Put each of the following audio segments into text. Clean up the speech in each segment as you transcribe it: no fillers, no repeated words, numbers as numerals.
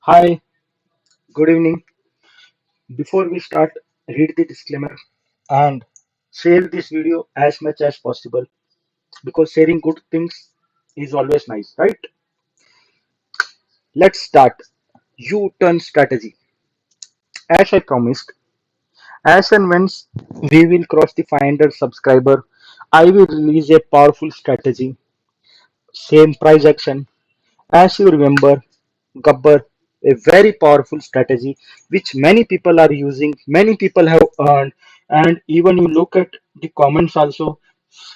Hi, good evening. Before we start, read the disclaimer and share this video as much as possible because sharing good things is always nice, right? Let's start. U-turn strategy. As I promised, as and when we will cross the 500 subscriber, I will release a powerful strategy. Same price action. As you remember, Gabbar, a very powerful strategy which many people are using, many people have earned, and even you look at the comments also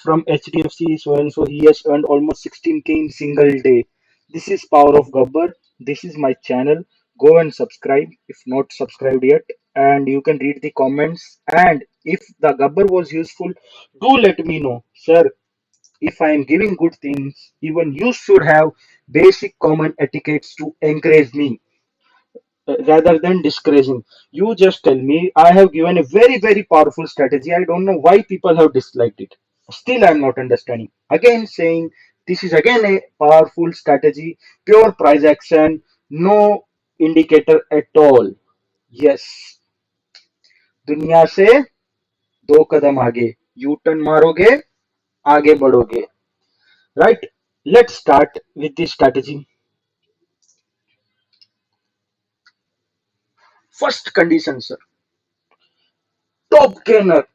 from HDFC, so and so he has earned almost 16K in single day. This is power of Gabbar. This is my channel. Go and subscribe if not subscribed yet, and you can read the comments. And if the Gabbar was useful, do let me know, sir. If I am giving good things, even you should have basic common etiquettes to encourage me rather than discouraging. You just tell me I have given a very, very powerful strategy. I don't know why people have disliked it. Still, I'm not understanding. Again, saying this is again a powerful strategy, pure price action, no indicator at all. Yes, दुनिया से दो कदम आगे U turn मारोगे आगे बढ़ोगे right. Let's start with this strategy. First condition, sir. Top gainer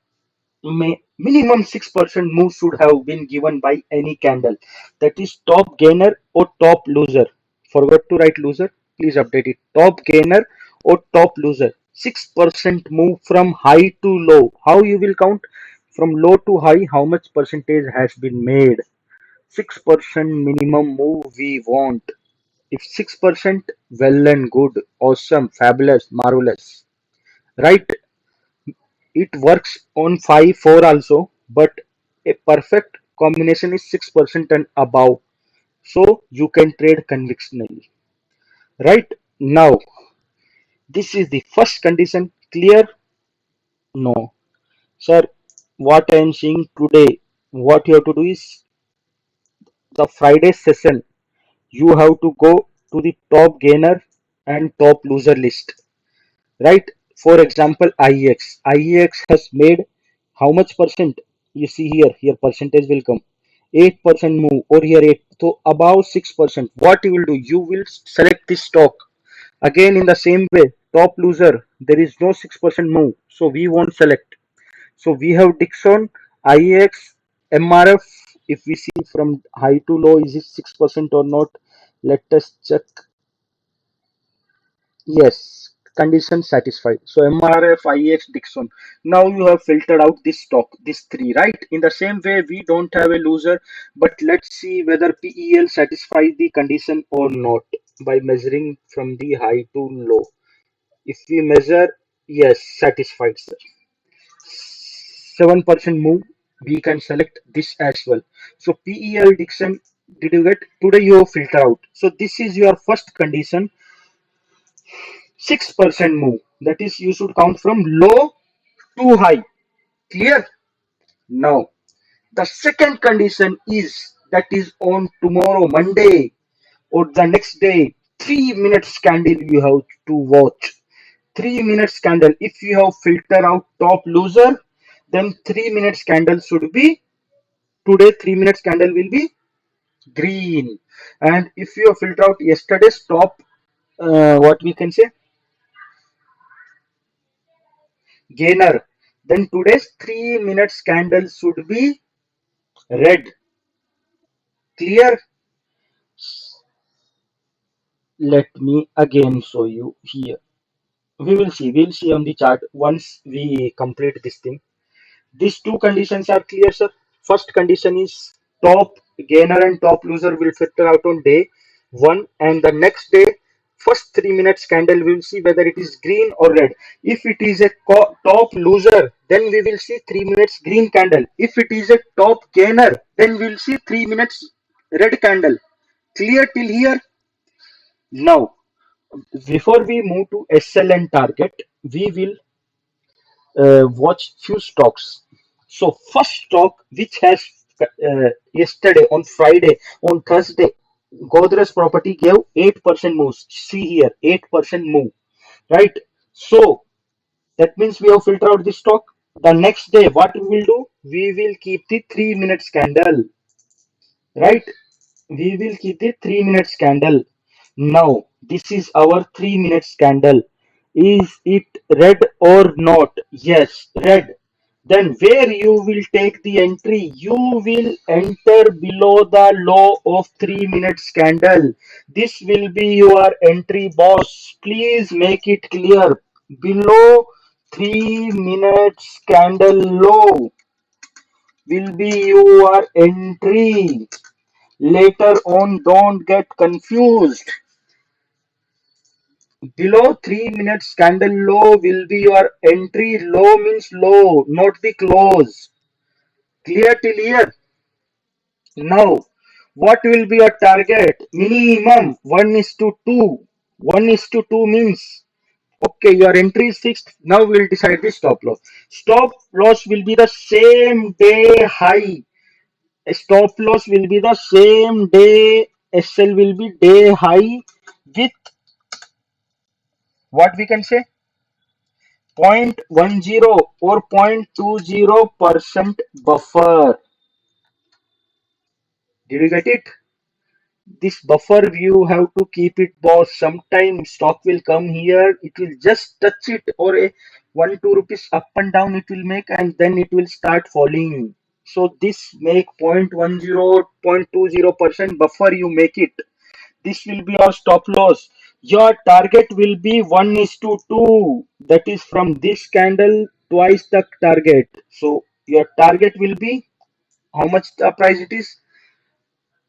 may minimum 6% move should have been given by any candle. That is top gainer or top loser. Forgot to write loser. Please update it. Top gainer or top loser. 6% move from high to low. How you will count? From low to high, how much percentage has been made? 6% minimum move we want. If 6%, well and good, awesome, fabulous, marvelous. Right? It works on 5 4 also, but a perfect combination is 6% and above. So you can trade convictionally. Right? Now, this is the first condition. Clear? No. Sir, what I am seeing today, what you have to do is the Friday session, you have to go to the top gainer and top loser list. Right? For example, IEX. IEX has made how much percent? You see here, here percentage will come. 8% move or here 8. So above 6%. What you will do? You will select this stock. Again in the same way, top loser, there is no 6% move. So we won't select. So we have Dixon, IEX, MRF. If we see from high to low, is it 6% or not? Let us check. Yes, condition satisfied. So MRF, IEX, Dixon. Now you have filtered out this stock, this three, right? In the same way, we don't have a loser, but let's see whether PEL satisfies the condition or not by measuring from the high to low. If we measure, yes, satisfied, sir. 7% move, we can select this as well. So PEL Dixon, did you get? Today you have filter out. So this is your first condition. 6% move. That is, you should count from low to high. Clear? Now, the second condition is that is on tomorrow, Monday, or the next day. 3 minutes candle you have to watch. 3 minutes candle. If you have filter out top loser, then 3 minutes candle should be today. 3 minutes candle will be green. And if you have filter out yesterday's top, what we can say gainer, then today's 3 minutes candle should be red. Clear? Let me again show you here. We'll see on the chart once we complete this thing. These two conditions are clear, sir. First condition is top gainer and top loser will filter out on day one, and the next day, first 3 minutes candle, we will see whether it is green or red. If it is a top loser, then we will see 3 minutes green candle. If it is a top gainer, then we will see 3 minutes red candle. Clear till here? Now, before we move to SL and target, we will watch few stocks. So first stock which has yesterday on Friday on Thursday. Godrej Property gave 8% moves. See here, 8% move, right? So that means we have filtered out the stock. The next day, what we will do? We will keep the 3 minutes candle, right? We will keep the 3 minutes candle. Now, this is our 3 minutes candle. Is it red or not? Yes, red. Then where you will take the entry? You will enter below the low of 3 minutes candle. This will be your entry, boss. Please make it clear. Below 3 minutes candle low will be your entry. Later on, don't get confused. Below 3 minutes candle low will be your entry. Low means low, not the close. Clear till here? Now, what will be your target? Minimum 1 is to 2. 1 is to 2 means, okay, your entry is fixed. Now we will decide the stop loss. Stop loss will be the same day high. Stop loss will be the same day. SL will be day high with what we can say 0.10 or 0.20% buffer. Did you get it? This buffer you have to keep it, boss. Sometimes stock will come here, it will just touch it, or a 1 2 rupees up and down it will make, and then it will start falling. So this make 0.10 0.20% buffer, you make it. This will be our stop loss. Your target will be 1 is to 2. That is from this candle twice the target. So your target will be how much the price it is?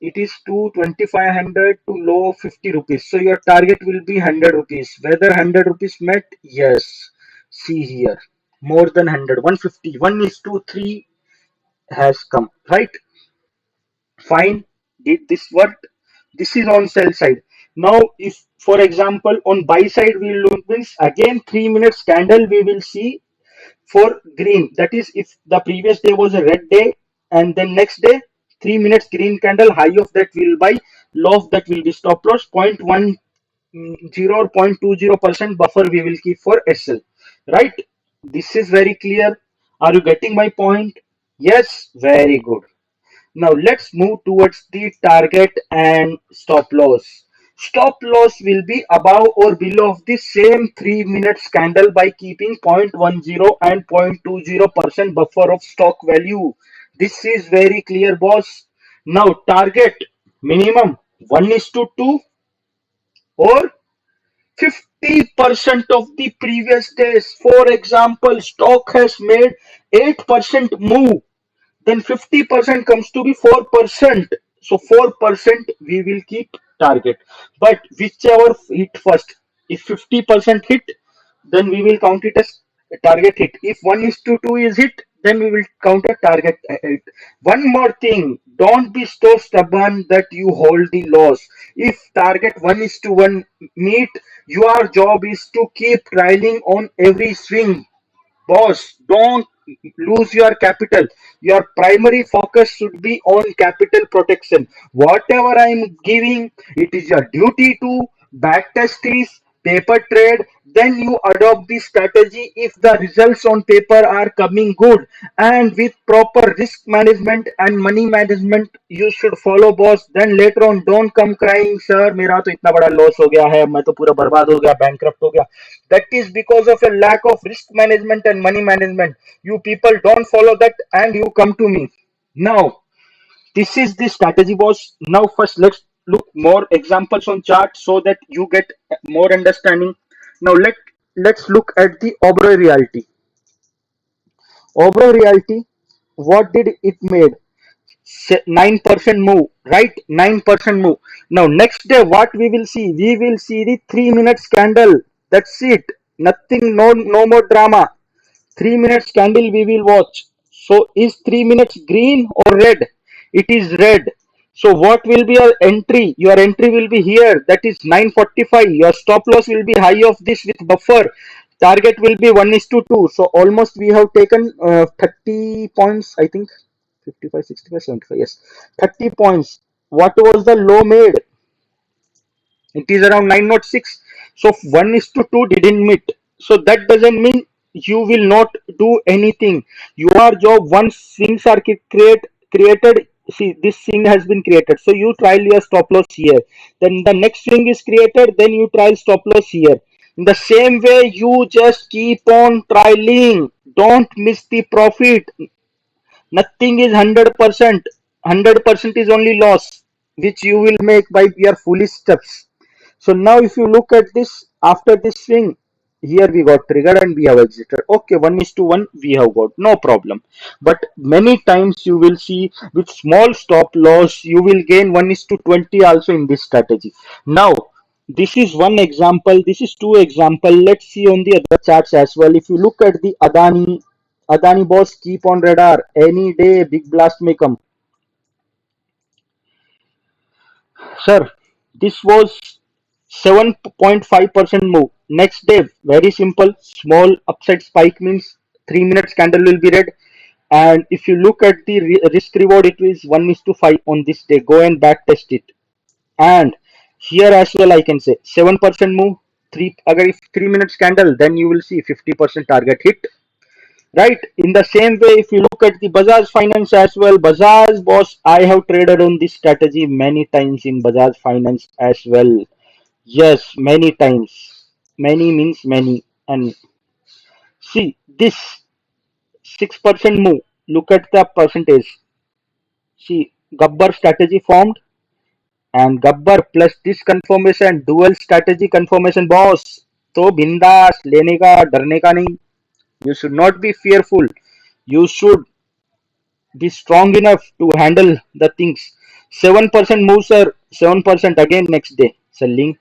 It is to 2500 to low 50 rupees. So your target will be 100 rupees. Whether 100 rupees met? Yes. See here. More than 100. 150. 1 is to 3 has come. Right? Fine. Did this work? This is on sell side. Now, if for example on buy side we look means again 3 minutes candle we will see for green. That is if the previous day was a red day and then next day 3 minutes green candle, high of that will buy, low of that will be stop loss. 0.10 or 0.20% buffer we will keep for SL. Right? This is very clear. Are you getting my point? Yes, very good. Now let's move towards the target and stop loss. Stop loss will be above or below of the same 3 minutes candle by keeping 0.10 and 0.20% buffer of stock value. This is very clear, boss. Now target minimum 1 is to 2 or 50% of the previous days. For example, stock has made 8% move, then 50% comes to be 4%. So 4% we will keep target. But whichever hit first, if 50% hit, then we will count it as a target hit. If 1 is to 2 is hit, then we will count a target hit. One more thing, don't be so stubborn that you hold the loss. If target 1 is to 1 meet, your job is to keep trialing on every swing. Boss, don't lose your capital. Your primary focus should be on capital protection. Whatever I am giving, it is your duty to backtest this, paper trade, then you adopt the strategy if the results on paper are coming good, and with proper risk management and money management you should follow, boss. Then later on don't come crying, sir मेरा तो इतना बड़ा loss हो गया है, मैं तो पूरा बर्बाद हो गया, बैंकक्रप्ट हो गया. That is because of a lack of risk management and money management. You people don't follow that and you come to me. Now, this is the strategy, boss. Now, first, let's look more examples on chart so that you get more understanding. Now, let's look at the Oberoi Realty. Oberoi Realty, what did it made? 9% move, right? 9% move. Now next day what we will see? We will see the 3 minutes candle. That's it. Nothing, no more drama. 3 minutes candle we will watch. So is 3 minutes green or red? It is red. So what will be your entry? Your entry will be here. That is 945. Your stop loss will be high of this with buffer. Target will be 1 is to 2. So almost we have taken 30 points, I think. 55, 65, 75. Yes. 30 points. What was the low made? It is around 906. So 1 is to 2 didn't meet. So that doesn't mean you will not do anything. Your job, once swings are created, see this swing has been created. So you trial your stop loss here. Then the next swing is created, then you trial stop loss here. In the same way, you just keep on trialing. Don't miss the profit. Nothing is 100%. 100% is only loss, which you will make by your foolish steps. So now if you look at this, after this swing, here we got triggered and we have exited. Okay, 1 is to 1 we have got, no problem. But many times you will see with small stop loss, you will gain 1 is to 20 also in this strategy. Now, this is one example, this is two example. Let's see on the other charts as well. If you look at the Adani boss, keep on radar. Any day big blast may come. Sir, this was 7.5% move. Next day, very simple. Small upside spike means 3 minutes candle will be red. And if you look at the risk reward, it is 1 is to 5 on this day. Go and back test it. And here as well, I can say 7% move. 3, agar if 3 minutes candle, then you will see 50% target hit. Right, in the same way, if you look at the Bajaj Finance as well, Bajaj boss, I have traded on this strategy many times in Bajaj Finance as well. Yes, many times. Many means many. And see this 6% move, look at the percentage. See, Gabbar strategy formed, and Gabbar plus this confirmation, dual strategy confirmation boss. तो बिंदास लेने का, डरने का नहीं. You should not be fearful. You should be strong enough to handle the things. 7% move, sir. 7% again next day. Selling.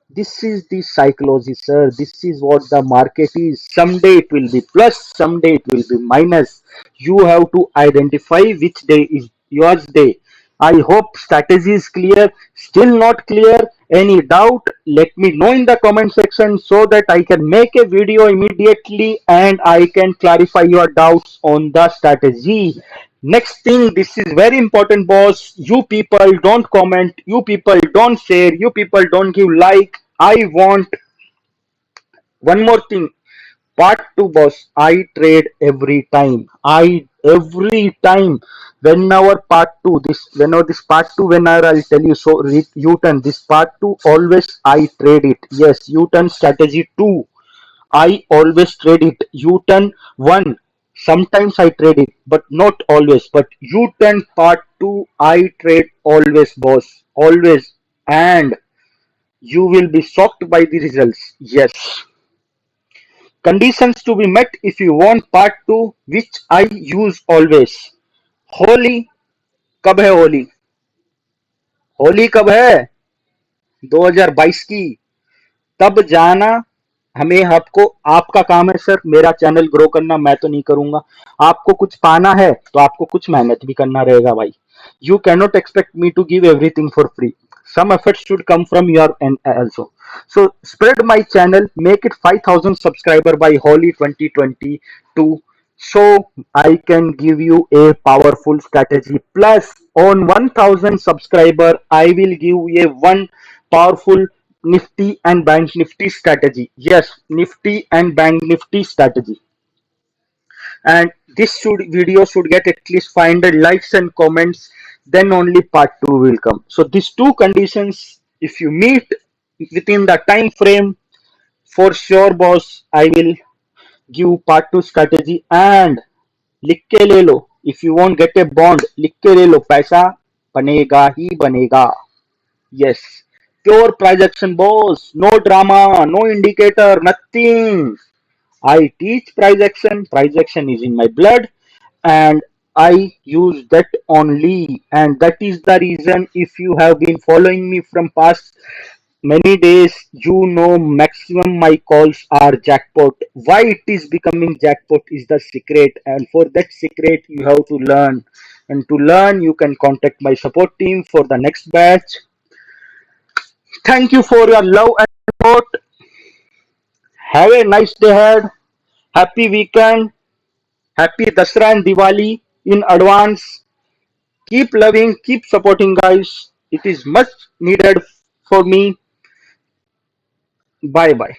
This is the psychology, sir. This is what the market is. Someday it will be plus, someday it will be minus. You have to identify which day is yours day. I hope strategy is clear. Still not clear? Any doubt? Let me know in the comment section so that I can make a video immediately and I can clarify your doubts on the strategy. Next thing, this is very important, boss. You people don't comment, you people don't share, you people don't give like. I want one more thing. Part 2, boss. I trade every time. I every time. Whenever part 2, whenever this part 2, whenever I'll tell you, so U-turn, this part 2, always I trade it. Yes, U-turn strategy 2. I always trade it. U-turn 1. Sometimes I trade it, but not always. But U-turn part 2, I trade always, boss. Always. And you will be shocked by the results. Yes. Conditions to be met if you want part 2, which I use always. Holi कब है होली? होली कब है? 2022 की. तब जाना. हमें आपको, आपका काम है सर मेरा चैनल ग्रो करना, मैं तो नहीं करूंगा. आपको कुछ पाना है तो आपको कुछ मेहनत भी करना रहेगा भाई. You cannot expect me to give everything for free. Some efforts should come from your end also. So spread my channel, make it 5,000 subscriber by Holi 2022, so I can give you a powerful strategy. Plus on 1,000 subscriber, I will give you a one powerful Nifty and Bank Nifty strategy. Yes, Nifty and Bank Nifty strategy. And this video should get at least 500 likes and comments, then only part 2 will come. So these two conditions, if you meet within the time frame, for sure boss, I will give part 2 strategy. And लिख के ले लो, if you won't get a bond, लिख के ले लो, पैसा बनेगा ही बनेगा. Yes, pure price action boss, no drama, no indicator, nothing. I teach price action. Price action is in my blood, and I use that only. And that is the reason, if you have been following me from past many days, you know maximum my calls are jackpot. Why it is becoming jackpot is the secret, and for that secret you have to learn. And to learn, you can contact my support team for the next batch. Thank you for your love and support. Have a nice day ahead. Happy weekend. Happy Dasra and Diwali in advance. Keep loving, keep supporting, guys. It is much needed for me. Bye bye.